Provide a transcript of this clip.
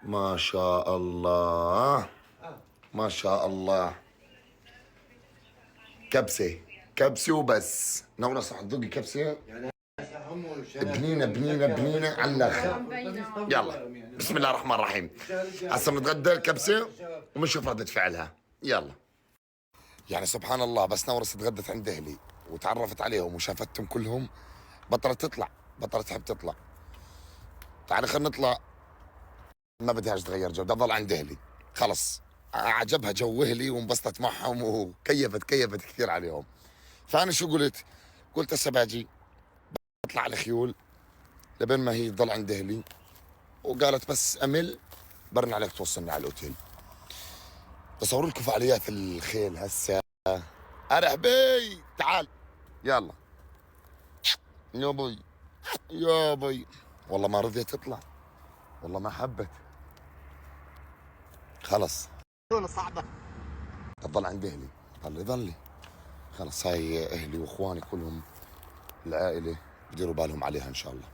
ما شاء الله ما شاء الله. كبسة كبسة وبس. نورة صح تذوقي كبسة. بنينة بنينة بنينة على الآخر. يلا بسم الله الرحمن الرحيم. هسه بنتغدى الكبسة وبنشوف ردة فعلها. يلا. يعني سبحان الله، بس نورة تغدت عند أهلي وتعرفت عليهم وشافتهم كلهم بطلت تطلع، بطلت تحب تطلع. تعالي خلينا نطلع. ما بدهاش تغير جو، بدها تضل عند أهلي. خلص عجبها جو أهلي وانبسطت معهم كيفت كثير عليهم. فأنا شو قلت؟ قلت هسه باجي اطلع على الخيول لبين ما هي تضل عند أهلي. وقالت بس أمل برن عليك توصلني على الأوتيل. بصور لكم فعاليات الخيل هسه. أرحبي تعال يلا يا بي يا بي. والله ما رضيت تطلع، والله ما حبت. خلص صعبة تضل عند أهلي. ضلي خلص. هاي أهلي وإخواني كلهم العائلة بديروا بالهم عليها إن شاء الله.